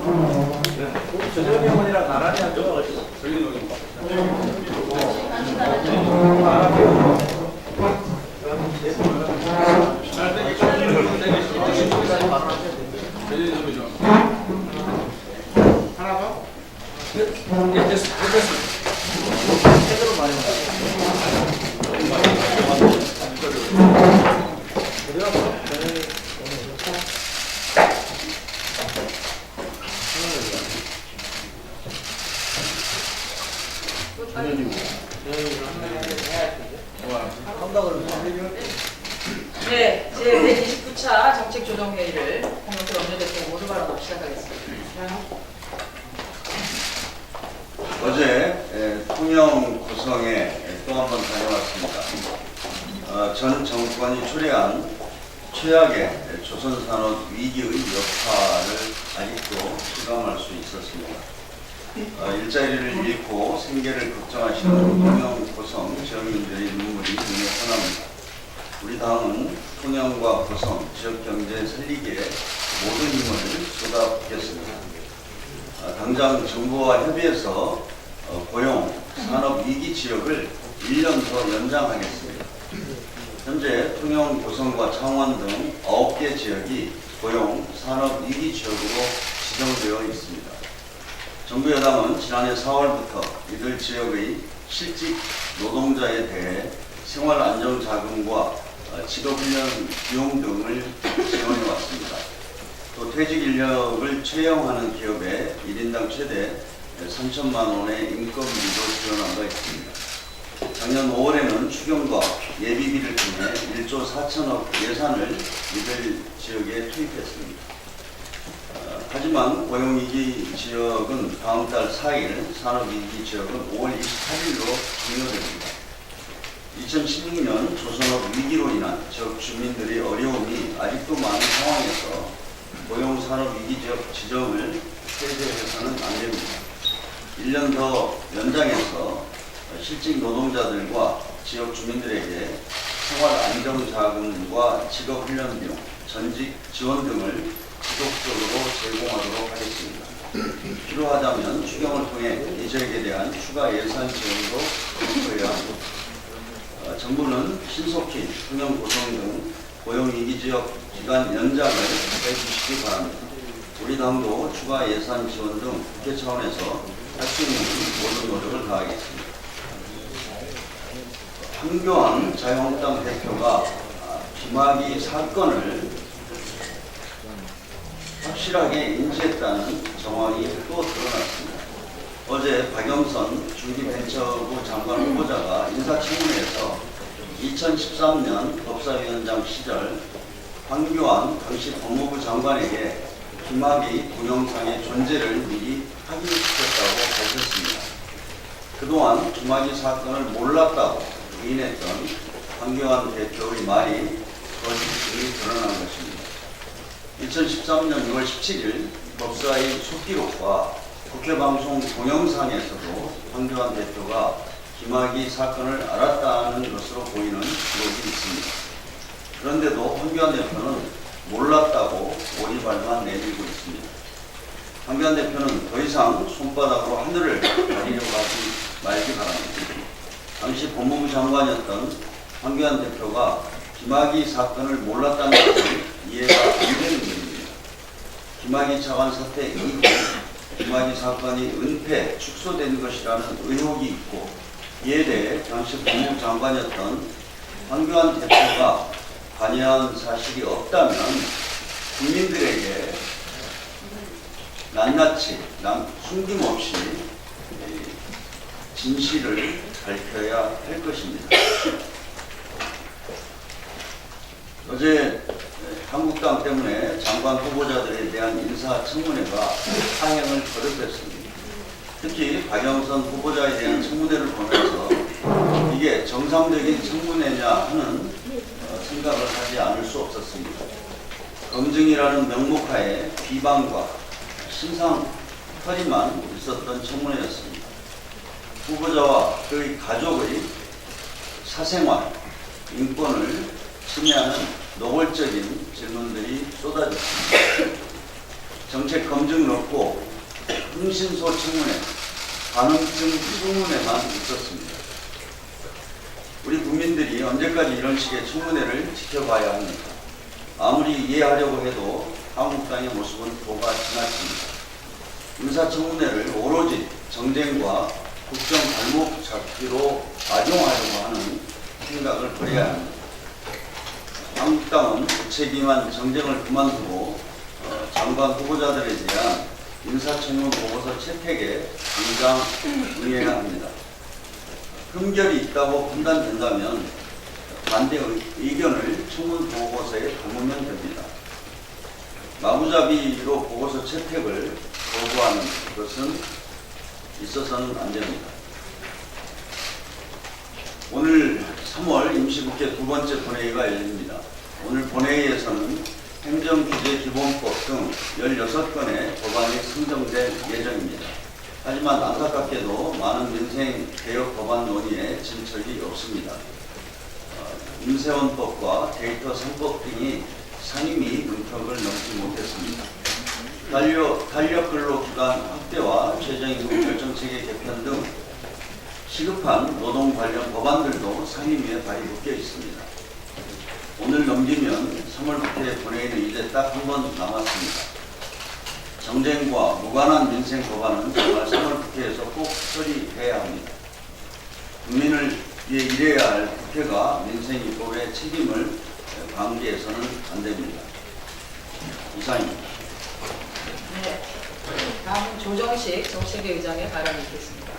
전현희 어머니랑 나란히 앉아서 전현희 하나 더? 예, 됐습니다. 제대로 많이 네, 제129차 정책조정회의를 홍영표 원내대표 모두 발언 시작하겠습니다. 어제 통영 고성에 또 한 번 다녀왔습니다. 전 정권이 초래한 최악의 조선산업 위기의 여파를 아직도 실감할 수 있었습니다. 일자리를 잃고 생계를 걱정하시는 통영 고성 지역민들의 눈물이 눈에 선합니다. 우리 당은 통영과 고성 지역 경제 살리기에 모든 힘을 쏟아붓겠습니다. 당장 정부와 협의해서 고용, 산업 위기 지역을 1년 더 연장하겠습니다. 현재 통영, 고성과 창원 등 9개 지역이 고용, 산업 위기 지역으로 지정되어 있습니다. 정부 여당은 지난해 4월부터 이들 지역의 실직 노동자에 대해 생활안정자금과 직업훈련 비용 등을 지원해 왔습니다. 또 퇴직 인력을 채용하는 기업에 1인당 최대 3천만 원의 인건비도 지원한 바 있습니다. 작년 5월에는 추경과 예비비를 통해 1조 4천억 예산을 이들 지역에 투입했습니다. 하지만 고용위기 지역은 다음 달 4일, 산업위기 지역은 5월 28일로 종료됩니다. 2016년 조선업 위기로 인한 지역 주민들의 어려움이 아직도 많은 상황에서 고용 산업 위기 지역 지정을 폐지해서는 안 됩니다. 1년 더 연장해서 실직 노동자들과 지역 주민들에게 생활 안정자금과 직업훈련 비용, 전직 지원 등을 지속적으로 제공하도록 하겠습니다. 필요하다면 추경을 통해 이 지역에 대한 추가 예산 지원도 검토해야 합니다. 정부는 신속히 통영, 고성 등 고용위기 지역 기간 연장을 해주시기 바랍니다. 우리 당도 추가 예산 지원 등 국회 차원에서 할 수 있는 모든 노력을 다하겠습니다. 황교안 자유한국당 대표가 김학의 사건을 확실하게 인지했다는 정황이 또 드러났습니다. 어제 박영선 중기벤처부 장관 후보자가 인사청문회에서 2013년 법사위원장 시절 황교안 당시 법무부 장관에게 김학의 동영상의 존재를 미리 확인시켰다고 밝혔습니다. 그동안 김학의 사건을 몰랐다고 부인했던 황교안 대표의 말이 거짓이 드러난 것입니다. 2013년 6월 17일 법사위 속기록과 국회방송 동영상에서도 황교안 대표가 김학의 사건을 알았다는 것으로 보이는 기록이 있습니다. 그런데도 황교안 대표는 몰랐다고 오리발만 내밀고 있습니다. 황교안 대표는 더 이상 손바닥으로 하늘을 가리려고 하지 말기 바랍니다. 당시 법무부 장관이었던 황교안 대표가 김학의 사건을 몰랐다는 것은 이해가 안 되는 일입니다. 김학의 차관 사태 이후 김학의 사건이 은폐, 축소된 것이라는 의혹이 있고 이에 대해 당시 법무부 장관이었던 황교안 대표가 관여한 사실이 없다면 국민들에게 낱낱이 숨김없이 진실을 밝혀야 할 것입니다. 어제 한국당 때문에 장관 후보자들에 대한 인사청문회가 상행을 거듭했습니다. 특히 박영선 후보자에 대한 청문회를 보면서 이게 정상적인 청문회냐 하는 생각을 하지 않을 수 없었습니다. 검증이라는 명목하에 비방과 신상털이만 있었던 청문회였습니다. 후보자와 그의 가족의 사생활, 인권을 침해하는 노골적인 질문들이 쏟아졌습니다. 정책 검증을 얻고 흥신소 청문회, 가능성 청문회만 있었습니다. 우리 국민들이 언제까지 이런 식의 청문회를 지켜봐야 합니까? 아무리 이해하려고 해도 한국당의 모습은 도가 지나칩니다. 인사청문회를 오로지 정쟁과 국정 발목 잡기로 악용하려고 하는 생각을 버려야 합니다. 한국당은 무책임한 정쟁을 그만두고 장관 후보자들에 대한 인사청문 보고서 채택에 당장 응해야 합니다. 흠결이 있다고 판단된다면 반대 의견을 청문 보고서에 담으면 됩니다. 마구잡이로 보고서 채택을 거부하는 것은 있어서는 안 됩니다. 오늘 3월 임시국회 두 번째 본회의가 열립니다. 오늘 본회의에서는 행정규제기본법 등 16건의 법안이 상정될 예정입니다. 하지만 안타깝게도 많은 민생개혁 법안 논의에 진척이 없습니다. 임세원법과 데이터 3법 등이 상임위 문턱을 넘지 못했습니다. 탄력근로기간 확대와 최저임금 결정체계 개편 등 시급한 노동 관련 법안들도 상임위에 발의되어 있습니다. 오늘 넘기면 3월 국회 본회의는 이제 딱 한 번 남았습니다. 정쟁과 무관한 민생 법안은 정말 3월 국회에서 꼭 처리해야 합니다. 국민을 위해 일해야 할 국회가 민생 입법의 책임을 방기해서는 안 됩니다. 이상입니다. 네. 다음은 조정식 정책위 의장의 발언이 있겠습니다.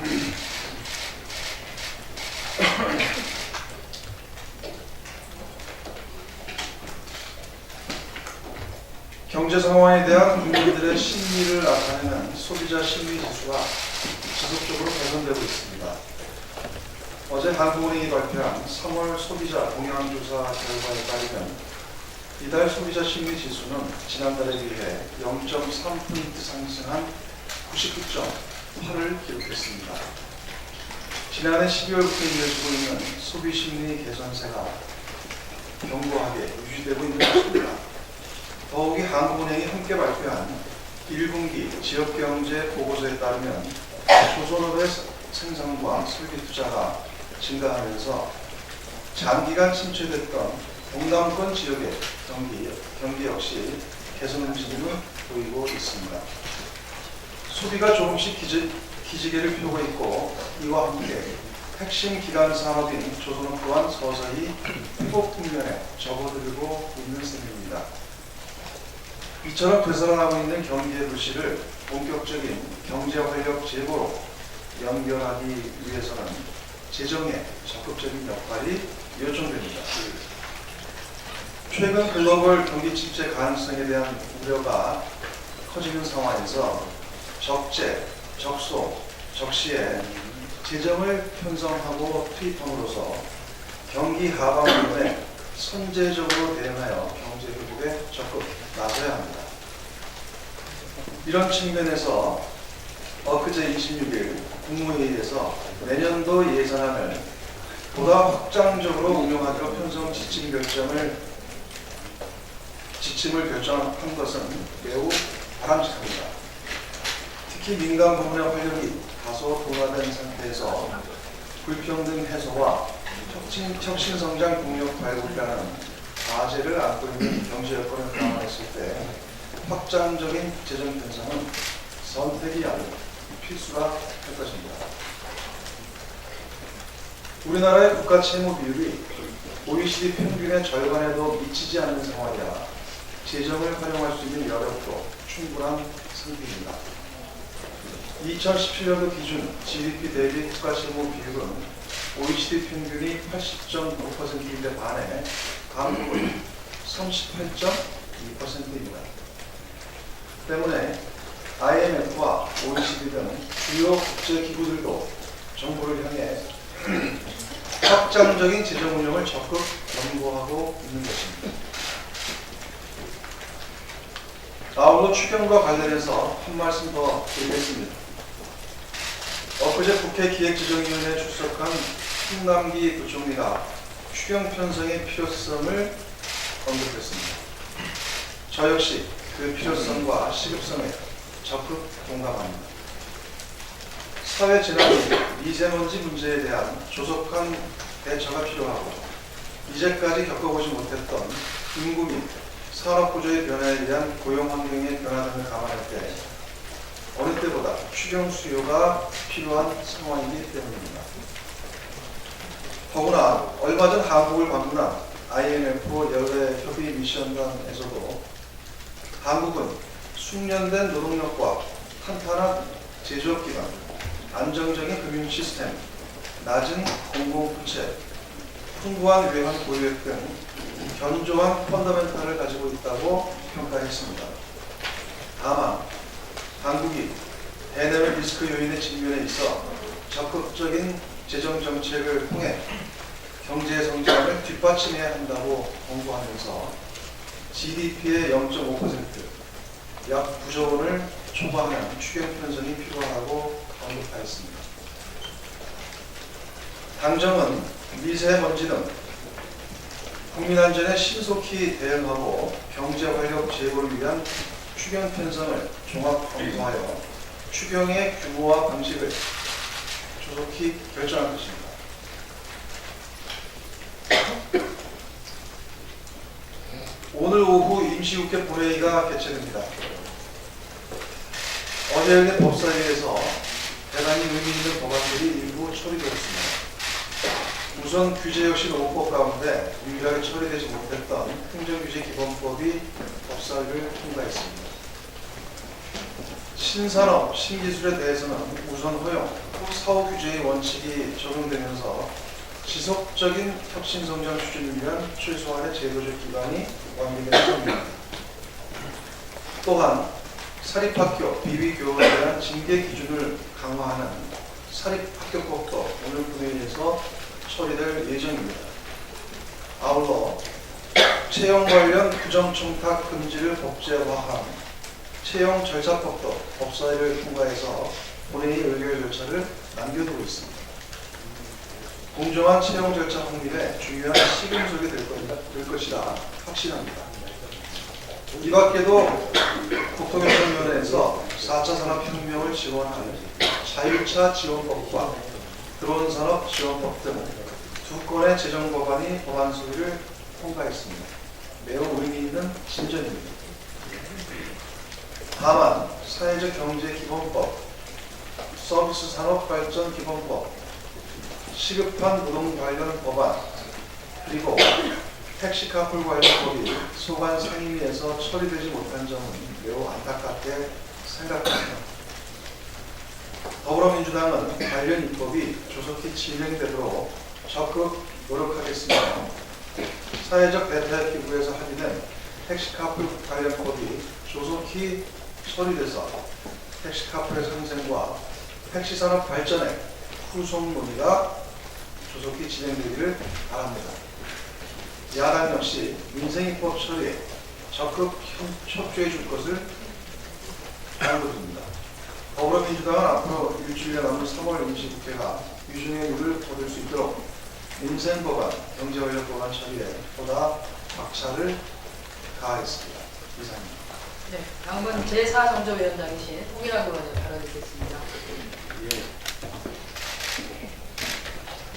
경제 상황에 대한 국민들의 심리를 나타내는 소비자 심리 지수가 지속적으로 개선되고 있습니다. 어제 한국은행이 발표한 3월 소비자 동향조사 결과에 따르면 이달 소비자 심리 지수는 지난달에 비해 0.3포인트 상승한 99.8을 기록했습니다. 지난해 12월부터 이어지고 있는 소비 심리 개선세가 견고하게 유지되고 있는 것입니다. 더욱이 한국은행이 함께 발표한 1분기 지역경제 보고서에 따르면 조선업의 생산과 설비 투자가 증가하면서 장기간 침체됐던 동남권 지역의 경기 역시 개선 움직임을 보이고 있습니다. 소비가 조금씩 기지개를 펴고 있고 이와 함께 핵심 기간 산업인 조선업 또한 서서히 회복 국면에 접어들고 있는 셈입니다. 이처럼 되살아나고 있는 경기의 불씨를 본격적인 경제 활력 제고로 연결하기 위해서는 재정의 적극적인 역할이 요청됩니다. 최근 글로벌 경기 침체 가능성에 대한 우려가 커지는 상황에서 적재, 적소, 적시에 재정을 편성하고 투입함으로써 경기 하방 부분에 선제적으로 대응하여 경제 회복에 적극 나서야 합니다. 이런 측면에서 엊그제 26일 국무회의에서 내년도 예산안을 보다 확장적으로 운용하기로 편성 지침을 결정한 것은 매우 바람직합니다. 특히 민간 부문의 활력이 다소 둔화된 상태에서 불평등 해소와 혁신성장 동력 발굴이라는 과제를 안고 있는 경제 여건을 감안했을 때 확장적인 재정 편성은 선택이 아닌 필수가 될 것입니다. 우리나라의 국가 채무 비율이 OECD 평균의 절반에도 미치지 않는 상황이라 재정을 활용할 수 있는 여력도 충분한 상태입니다. 2017년도 기준 GDP 대비 국가 채무 비율은 OECD 평균이 80.9%인데 반해 한국은 38.2%입니다. 때문에 IMF와 OECD 등 주요 국제기구들도 정부를 향해 확장적인 재정 운영을 적극 권고하고 있는 것입니다. 아울러 추경과 관련해서 한 말씀 더 드리겠습니다. 엊그제 국회 기획재정위원회에 출석한 홍남기 부총리가 추경 편성의 필요성을 언급했습니다. 저 역시 그 필요성과 시급성에 적극 공감합니다. 사회 재난인 미세먼지 문제에 대한 조속한 대처가 필요하고 이제까지 겪어보지 못했던 인구 및 산업 구조의 변화에 대한 고용 환경의 변화 등을 감안할 때 어느 때보다 추경 수요가 필요한 상황이기 때문입니다. 더구나 얼마 전 한국을 방문한 IMF 여외 협의 미션단에서도 한국은 숙련된 노동력과 탄탄한 제조업 기반, 안정적인 금융 시스템, 낮은 공공부채, 풍부한 외환 보유액 등 견조한 펀더멘탈을 가지고 있다고 평가했습니다. 다만 한국이 대내외 리스크 요인의 직면에 있어 적극적인 재정 정책을 통해 경제 성장을 뒷받침해야 한다고 권고하면서 GDP의 0.5%, 약 9조 원을 초과하는 추경 편성이 필요하다고 언급하였습니다. 당정은 미세먼지 등 국민 안전에 신속히 대응하고 경제 활력 제고를 위한 추경 편성을 종합 검토하여 추경의 규모와 방식을 조속히 결정할 것입니다. 오늘 오후 임시국회 본회의가 개최됩니다. 어제 열린 법사위에서 대단히 의미 있는 법안들이 일부 처리되었습니다. 우선 규제혁신 5법 가운데 유일하게 처리되지 못했던 행정규제기본법이 법사위를 통과했습니다. 신산업, 신기술에 대해서는 우선 허용, 후 사후 규제의 원칙이 적용되면서 지속적인 혁신성장 추진을 위한 최소한의 제도적 기반이 완비되는 겁니다. 또한 사립학교, 비위교원에 대한 징계 기준을 강화하는 사립학교법도 오늘 본회의에서 처리될 예정입니다. 아울러 채용 관련 규정청탁 금지를 법제화한 채용 절차법도 법사위를 통과해서 본회의 의결 절차를 남겨두고 있습니다. 공정한 채용 절차 확립에 중요한 시금석이 될 것이라 확신합니다. 이 밖에도 국토교통위원회에서 4차 산업혁명을 지원하는 자율차 지원법과 드론산업 지원법 등 두 건의 재정법안이 법안 소위를 통과했습니다. 매우 의미 있는 진전입니다. 다만 사회적경제기본법, 서비스산업발전기본법, 시급한 노동 관련 법안, 그리고 택시카풀 관련 법이 소관 상임위에서 처리되지 못한 점은 매우 안타깝게 생각합니다. 더불어민주당은 관련 입법이 조속히 진행되도록 적극 노력하겠습니다. 사회적 대타 기구에서 합의된 택시카풀 관련 법이 조속히 처리돼서 택시카풀의 상생과 택시산업 발전의 후속 논의가 조속히 진행되기를 바랍니다. 야당 역시 민생입법 처리에 적극 협조해 줄 것을 당부드립니다. 더불어민주당은 앞으로 일주일에 남은 3월 임시국회가 유중의 룰을 거둘 수 있도록 민생법안, 경제활력법안 처리에 보다 박차를 가하겠습니다. 이상입니다. 네, 다음은 제4정조위원장이신 홍일환 의원님 발언 듣겠습니다.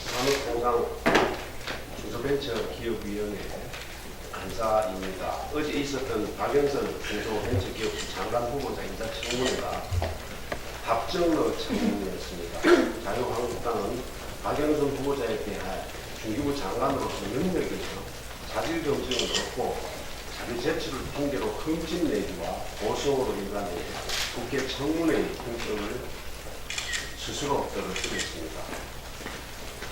산업공상 중소벤처기업위원회 간사입니다. 어제 있었던 박영선 중소벤처기업부 장관 후보자 인사청문회가 답정너 청문회였습니다. 자유한국당은 박영선 후보자에 대한 중기부 장관으로서 능력이 있어 자질 검증을 넣고 자기 제출을 핑계로 흠집 내기와 고소로 일관해 국회 청문회의 통점을 스스로 떨어뜨렸습니다.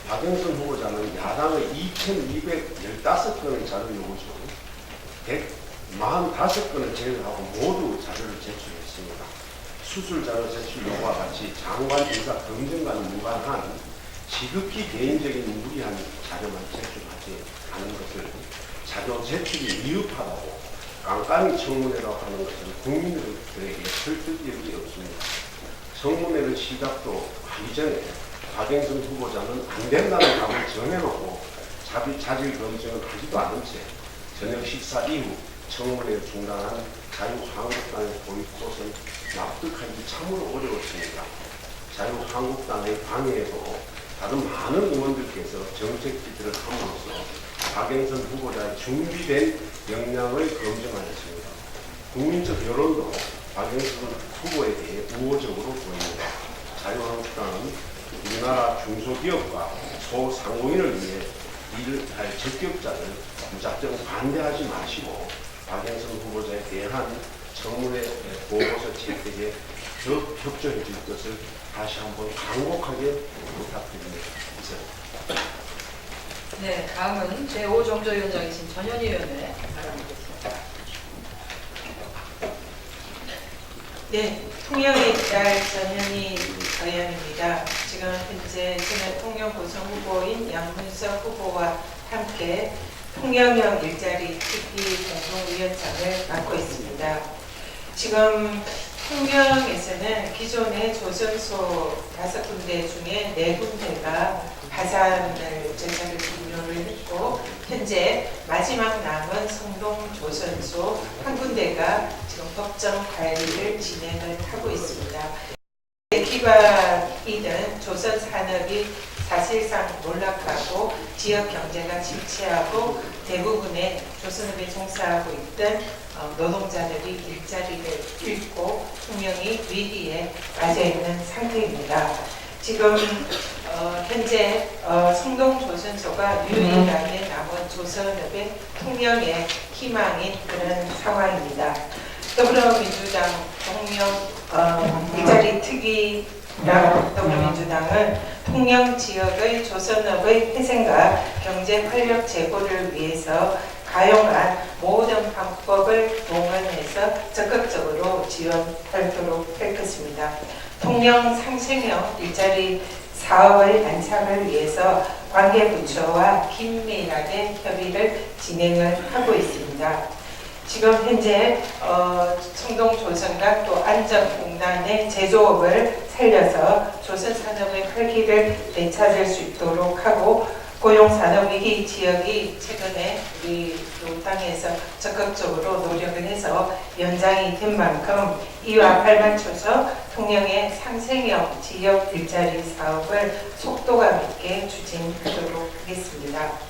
박영선 후보자는 야당의 2,215건의 자료 요구 중 145건을 제외하고 모두 자료를 제출했습니다. 수술 자료 제출 요구와 같이 장관 인사 검증과는 무관한 지극히 개인적인 무리한 자료만 제출하지 않은 것을 자료 제출이 미흡하다고 깐깐히 청문회라고 하는 것은 국민들에게 설득력이 없습니다. 청문회는 시작도 하기 전에 박영선 후보자는 안 된다는 답을 정해놓고 자질 검증을 하지도 않은 채 저녁 식사 이후 청문회를 중단한 자유한국당의 보이콧은 납득하기 참으로 어려웠습니다. 자유한국당의 방해에도 다른 많은 의원들께서 정책 지지를 함으로써 박영선 후보자의 준비된 역량을 검증하였습니다. 국민적 여론도 박영선 후보에 대해 우호적으로 보입니다. 자유한국당은 우리나라 중소기업과 소상공인을 위해 일할 적격자를 무작정 반대하지 마시고 박영선 후보자에 대한 청문회 보고서 채택에 협조해 줄 것을 다시 한번 간곡하게 부탁드립니다. 이상. 네, 다음은 제5정조위원장이신 전현희 의원을 바라보겠습니다. 네, 통영의 딸 전현희 의원입니다. 지금 현재 전 통영 고성 후보인 양문석 후보와 함께 통영형 일자리 특비 공동위원장을 맡고 있습니다. 지금 통영에서는 기존의 조선소 5군데 중에 4군데가 파산을 절차를 종료를 했고 현재 마지막 남은 성동 조선소 1군데가 지금 법정 관리를 진행을 하고 있습니다. 기반이든 조선 산업이 사실상 몰락하고 지역 경제가 침체하고 대부분의 조선업에 종사하고 있던 노동자들이 일자리를 잃고 통영이 위기에 빠져 있는 상태입니다. 지금 현재 성동 조선소가 유일하게 남은 조선업의 통영의 희망인 그런 상황입니다. 더불어민주당 통영 일자리 특위랑 더불어민주당은 통영 지역의 조선업의 회생과 경제 활력 제고를 위해서 가용한 모든 방법을 동원해서 적극적으로 지원하도록 할 것입니다. 통영 상생형 일자리 사업의 안착을 위해서 관계부처와 긴밀하게 협의를 진행을 하고 있습니다. 지금 현재 성동조선과 또 안전공단의 제조업을 살려서 조선산업의 활기를 되찾을 수 있도록 하고 고용산업위기 지역이 최근에 우리 땅에서 적극적으로 노력을 해서 연장이 된 만큼 이와 발맞춰서 통영의 상생형 지역 일자리 사업을 속도감 있게 추진하도록 하겠습니다.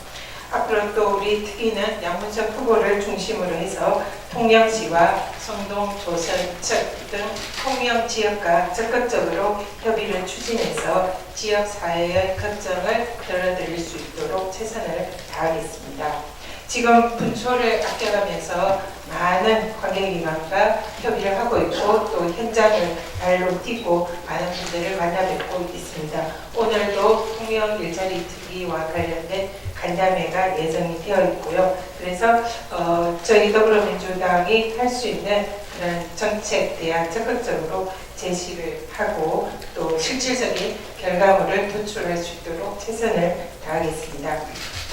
앞으로 또 우리 특위는 양문석 후보를 중심으로 해서 통영시와 성동, 조선 측 등 통영 지역과 적극적으로 협의를 추진해서 지역사회의 걱정을 덜어드릴 수 있도록 최선을 다하겠습니다. 지금 분초를 아껴가면서 많은 관계기관과 협의를 하고 있고 또 현장을 발로 뛰고 많은 분들을 만나뵙고 있습니다. 오늘도 통영 일자리 특위와 관련된 간담회가 예정이 되어 있고요. 그래서 저희 더불어민주당이 할 수 있는 그런 정책 대안 적극적으로 제시를 하고 또 실질적인 결과물을 도출할 수 있도록 최선을 다하겠습니다.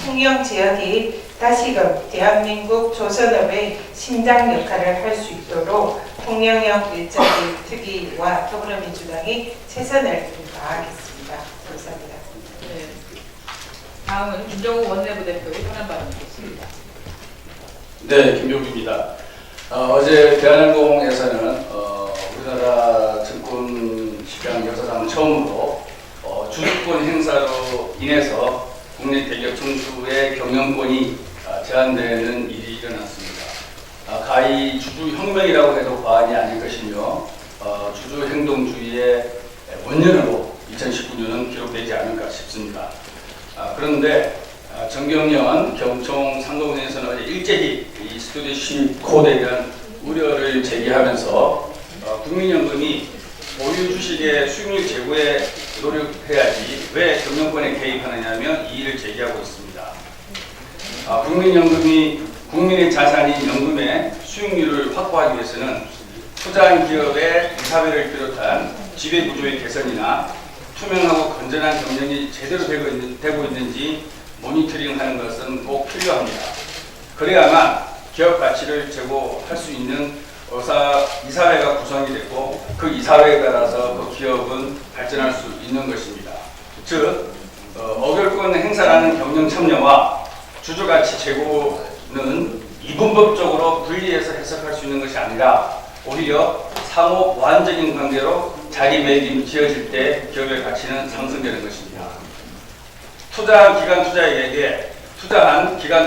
통영 지역이 다시금 대한민국 조선업의 심장 역할을 할 수 있도록 통영형 일자리 특위와 더불어민주당이 최선을 다하겠습니다. 감사합니다. 네. 다음은 김정우 원내부대표의 현안 발언이겠습니다. 네, 김종규입니다. 어제 대한항공에서는 우리나라 증권 시장 역사상 처음으로 주주권 행사로 인해서 국내 대기업 총수의 경영권이 제한되는 일이 일어났습니다. 가히 주주혁명이라고 해도 과언이 아닐 것이며 주주행동주의의 원년으로 2019년은 기록되지 않을까 싶습니다. 그런데 정경련 경총 상공회에서는 일제히 이 스튜디오십 코드에 대한 우려를 제기하면서 국민연금이 보유 주식의 수익률 제고에 노력해야지 왜 경영권에 개입하느냐며 이의를 제기하고 있습니다. 국민연금이 국민의 자산인 연금의 수익률을 확보하기 위해서는 투자한 기업의 이사회를 비롯한 지배구조의 개선이나 투명하고 건전한 경영이 제대로 되고 있는지 모니터링하는 것은 꼭 필요합니다. 그래야만 기업 가치를 제고할 수 있는 이사회가 구성이 되고 그 이사회에 따라서 그 기업은 발전할 수 있는 것입니다. 즉 어결권 행사라는 경영 참여와 주주가치 제고는 이분법적으로 분리해서 해석할 수 있는 것이 아니라 오히려 상호 보완적인 관계로 자리매김이 지어질 때 기업의 가치는 상승되는 것입니다. 투자한 기관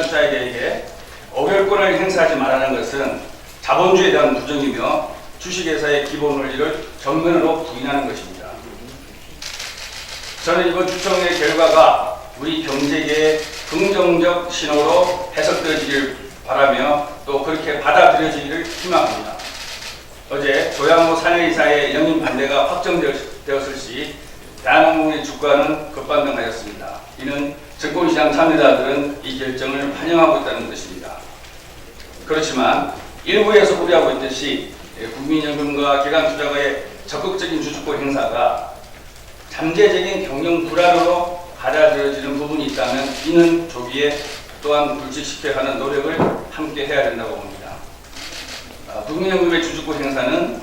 투자에게 어결권을 행사하지 말라는 것은 자본주의에 대한 부정이며 주식회사의 기본 원리를 정면으로 부인하는 것입니다. 저는 이번 주총의 결과가 우리 경제계의 긍정적 신호로 해석되어지길 바라며 또 그렇게 받아들여지기를 희망합니다. 어제 조양호 사내이사의 영임 반대가 확정되었을 시 대한항공의 주가는 급반등하였습니다. 이는 증권시장 참여자들은 이 결정을 환영하고 있다는 것입니다. 그렇지만 일부에서 우려하고 있듯이 국민연금과 기관투자가의 적극적인 주주권 행사가 잠재적인 경영 불안으로 받아들여지는 부분이 있다면 이는 조기에 또한 불식시켜야 하는 노력을 함께 해야 된다고 봅니다. 국민연금의 주주권 행사는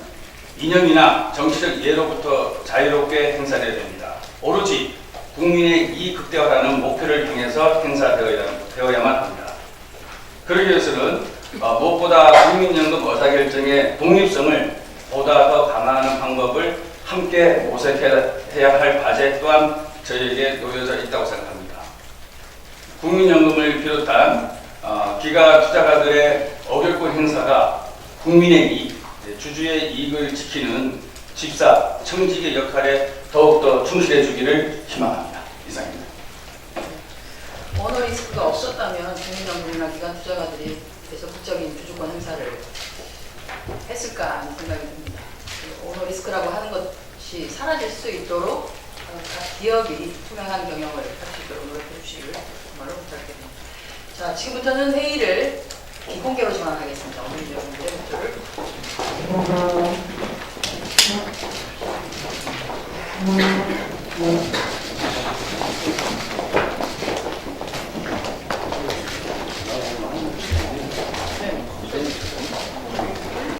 이념이나 정치적 이해로부터 자유롭게 행사되어야 됩니다. 오로지 국민의 이익 극대화라는 목표를 향해서 행사되어야만 합니다. 그러기 위해서는 무엇보다 국민연금 의사결정의 독립성을 보다 더 강화하는 방법을 함께 모색해야 할 과제 또한 저희에게 놓여져 있다고 생각합니다. 국민연금을 비롯한 기가 투자가들의 어결권 행사가 국민의 이익, 주주의 이익을 지키는 집사, 청지기의 역할에 더욱더 충실해 주기를 희망합니다. 이상입니다. 오너 리스크가 없었다면 국민연금이나 기관 투자가들이 적극적인 주주권 행사를 했을까 하는 생각이 듭니다. 오너 리스크라고 하는 것이 사라질 수 있도록 각 기업이 투명한 경영을 할 수 있도록 노력해 주시길 정말로 부탁드립니다. 자, 지금부터는 회의를 비공개로 전환하겠습니다. 오늘 이제 문제부터를